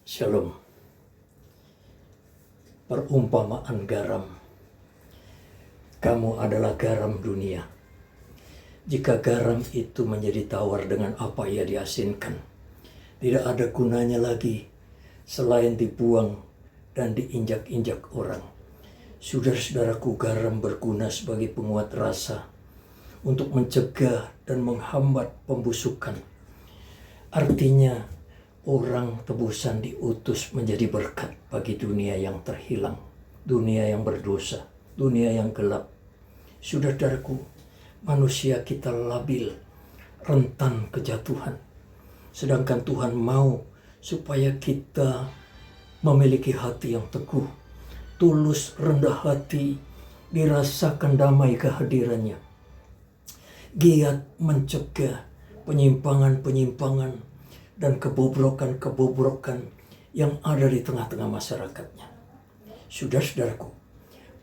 Shalom. Perumpamaan garam. Kamu adalah garam dunia. Jika garam itu menjadi tawar dengan apa ia diasinkan, tidak ada gunanya lagi selain dibuang dan diinjak-injak orang. Saudara-saudaraku, garam berguna sebagai penguat rasa untuk mencegah dan menghambat pembusukan. Artinya, orang tebusan diutus menjadi berkat bagi dunia yang terhilang, dunia yang berdosa, dunia yang gelap. Saudaraku, manusia kita labil, rentan kejatuhan. Sedangkan Tuhan mau supaya kita memiliki hati yang teguh, tulus, rendah hati, dirasakan damai kehadirannya. Giat mencegah penyimpangan-penyimpangan dan kebobrokan-kebobrokan yang ada di tengah-tengah masyarakatnya. Saudara-saudaraku,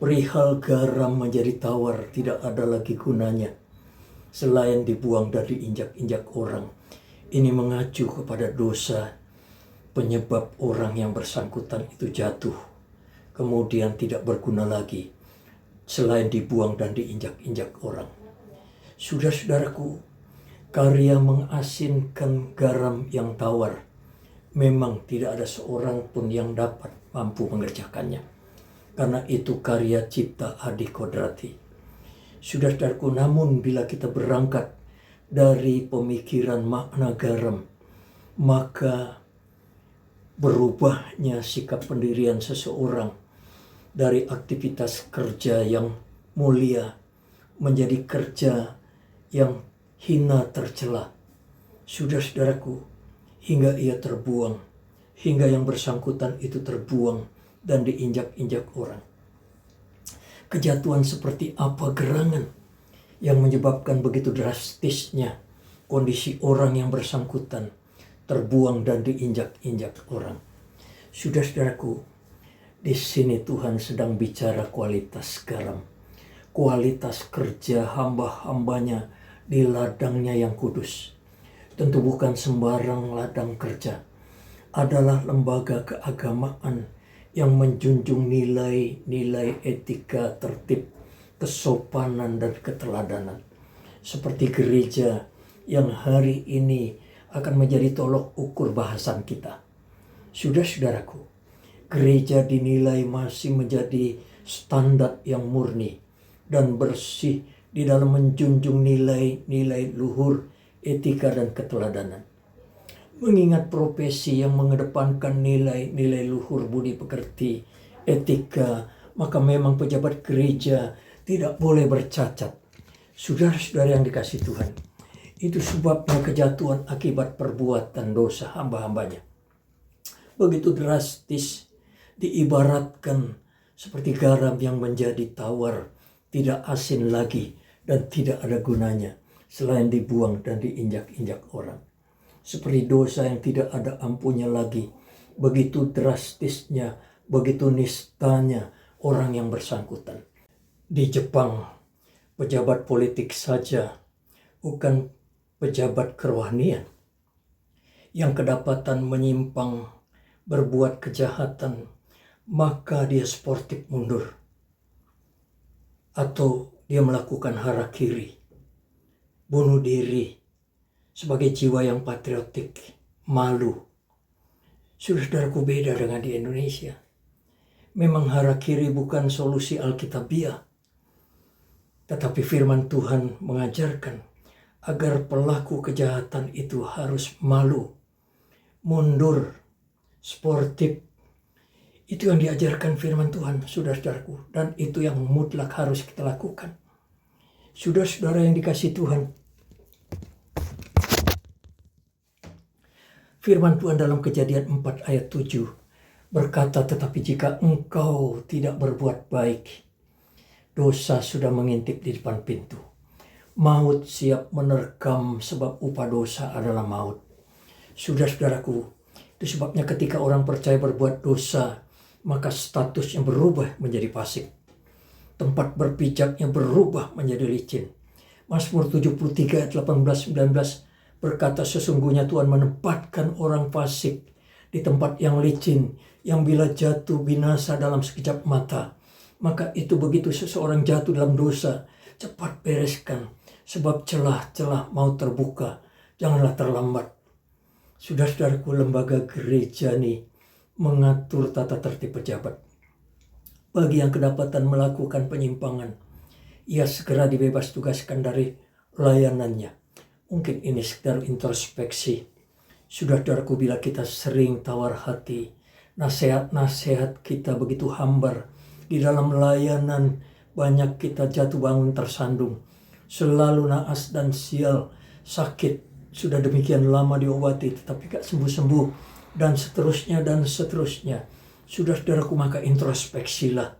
perihal garam menjadi tawar tidak ada lagi gunanya selain dibuang dan diinjak-injak orang. Ini mengacu kepada dosa penyebab orang yang bersangkutan itu jatuh, kemudian tidak berguna lagi selain dibuang dan diinjak-injak orang. Saudara-saudaraku, karya mengasinkan garam yang tawar memang tidak ada seorang pun yang dapat mampu mengerjakannya, karena itu karya cipta Adi Kodrati. Saudara-saudaraku, namun bila kita berangkat dari pemikiran makna garam, maka berubahnya sikap pendirian seseorang dari aktivitas kerja yang mulia menjadi kerja yang hina tercela. Saudara-saudaraku, hingga ia terbuang, hingga yang bersangkutan itu terbuang dan diinjak-injak orang. Kejatuhan seperti apa gerangan yang menyebabkan begitu drastisnya kondisi orang yang bersangkutan terbuang dan diinjak-injak orang. Saudara-saudaraku, di sini Tuhan sedang bicara kualitas garam, kualitas kerja hamba-hambanya di ladangnya yang kudus. Tentu bukan sembarang ladang kerja. Adalah lembaga keagamaan yang menjunjung nilai-nilai etika, tertib, kesopanan, dan keteladanan. Seperti gereja yang hari ini akan menjadi tolok ukur bahasan kita. Saudara-saudaraku, gereja dinilai masih menjadi standar yang murni dan bersih di dalam menjunjung nilai-nilai luhur, etika, dan keteladanan. Mengingat profesi yang mengedepankan nilai-nilai luhur budi pekerti, etika, maka memang pejabat gereja tidak boleh bercacat. Saudara-saudara yang dikasihi Tuhan, itu sebabnya kejatuhan akibat perbuatan dosa hamba-hambanya begitu drastis, diibaratkan seperti garam yang menjadi tawar, tidak asin lagi dan tidak ada gunanya selain dibuang dan diinjak-injak orang. Seperti dosa yang tidak ada ampunnya lagi, begitu drastisnya, begitu nistanya orang yang bersangkutan. Di Jepang, pejabat politik saja, bukan pejabat kerohanian, yang kedapatan menyimpang, berbuat kejahatan, maka dia sportif mundur, atau dia melakukan harakiri, bunuh diri sebagai jiwa yang patriotik, malu. Saudaraku, beda dengan di Indonesia. Memang harakiri bukan solusi alkitabiah, tetapi firman Tuhan mengajarkan agar pelaku kejahatan itu harus malu, mundur, sportif. Itu yang diajarkan firman Tuhan, saudara-saudaraku, dan itu yang mutlak harus kita lakukan. Saudara-saudara yang dikasihi Tuhan, firman Tuhan dalam Kejadian 4 ayat 7 berkata, tetapi jika engkau tidak berbuat baik, dosa sudah mengintip di depan pintu. Maut siap menerkam, sebab upah dosa adalah maut. Saudara-saudaraku, itu sebabnya ketika orang percaya berbuat dosa, maka statusnya berubah menjadi fasik. Tempat berpijaknya berubah menjadi licin. Mazmur 73 ayat 18-19 berkata, sesungguhnya Tuhan menempatkan orang fasik di tempat yang licin, yang bila jatuh binasa dalam sekejap mata. Maka itu begitu seseorang jatuh dalam dosa, cepat bereskan, sebab celah-celah mau terbuka, janganlah terlambat. Saudara-saudaraku, lembaga gereja ini mengatur tata tertib pejabat. Bagi yang kedapatan melakukan penyimpangan, ia segera dibebas tugaskan dari layanannya. Mungkin ini sekedar introspeksi. Saudara-saudaraku, bila kita sering tawar hati, nasihat-nasihat kita begitu hambar, di dalam layanan banyak kita jatuh bangun tersandung, selalu naas dan sial, sakit, sudah demikian lama diobati tetapi gak sembuh-sembuh, dan seterusnya. Saudara-saudaraku, maka introspeksilah.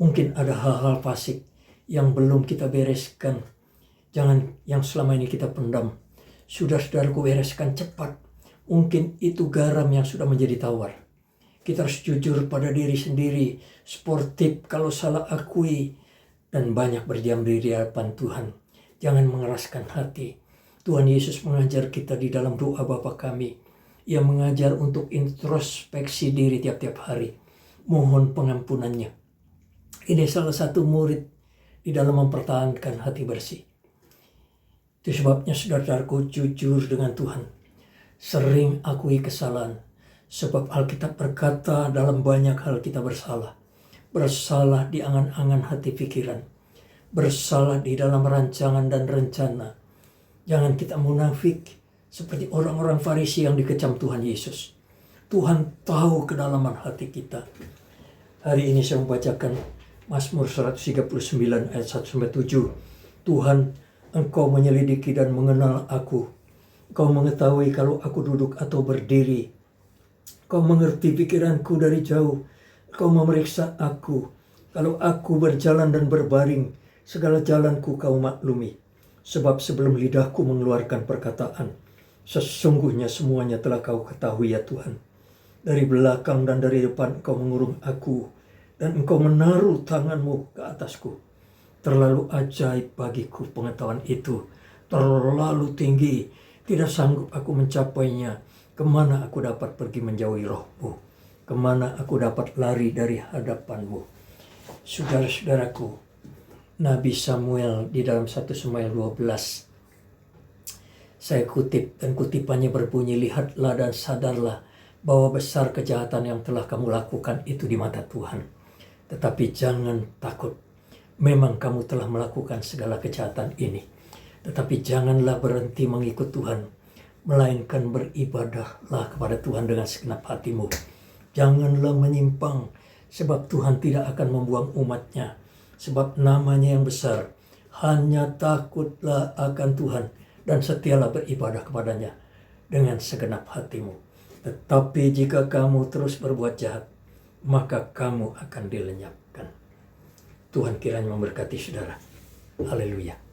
Mungkin ada hal-hal fasik yang belum kita bereskan, jangan yang selama ini kita pendam. Saudara-saudaraku, bereskan cepat. Mungkin itu garam yang sudah menjadi tawar. Kita harus jujur pada diri sendiri, sportif kalau salah akui, dan banyak berdiam diri di hadapan Tuhan. Jangan mengeraskan hati. Tuhan Yesus mengajar kita di dalam doa Bapa kami. Ia mengajar untuk introspeksi diri tiap-tiap hari. Mohon pengampunannya. Ini salah satu murid di dalam mempertahankan hati bersih. Itu sebabnya saudara-saudaraku, jujur dengan Tuhan. Sering akui kesalahan. Sebab Alkitab berkata dalam banyak hal kita bersalah. Bersalah di angan-angan hati pikiran. Bersalah di dalam rancangan dan rencana. Jangan kita munafik seperti orang-orang Farisi yang dikecam Tuhan Yesus. Tuhan tahu kedalaman hati kita. Hari ini saya membacakan Mazmur 139 ayat 1-7. Tuhan, Engkau menyelidiki dan mengenal aku. Engkau mengetahui kalau aku duduk atau berdiri. Engkau mengerti pikiranku dari jauh. Engkau memeriksa aku. Kalau aku berjalan dan berbaring, segala jalanku Kau maklumi. Sebab sebelum lidahku mengeluarkan perkataan, sesungguhnya semuanya telah Kau ketahui ya Tuhan. Dari belakang dan dari depan Engkau mengurung aku, dan Engkau menaruh tangan-Mu ke atasku. Terlalu ajaib bagiku pengetahuan itu, terlalu tinggi, tidak sanggup aku mencapainya. Kemana aku dapat pergi menjauhi Roh-Mu? Kemana aku dapat lari dari hadapan-Mu? Saudara-saudaraku, Nabi Samuel di dalam 1 Samuel 12, saya kutip, dan kutipannya berbunyi, lihatlah dan sadarlah bahwa besar kejahatan yang telah kamu lakukan itu di mata Tuhan. Tetapi jangan takut, memang kamu telah melakukan segala kejahatan ini. Tetapi janganlah berhenti mengikut Tuhan, melainkan beribadahlah kepada Tuhan dengan segenap hatimu. Janganlah menyimpang, sebab Tuhan tidak akan membuang umatnya. Sebab namanya yang besar, hanya takutlah akan Tuhan, dan setialah beribadah kepadanya dengan segenap hatimu. Tetapi jika kamu terus berbuat jahat, maka kamu akan dilenyapkan. Tuhan kiranya memberkati saudara. Haleluya.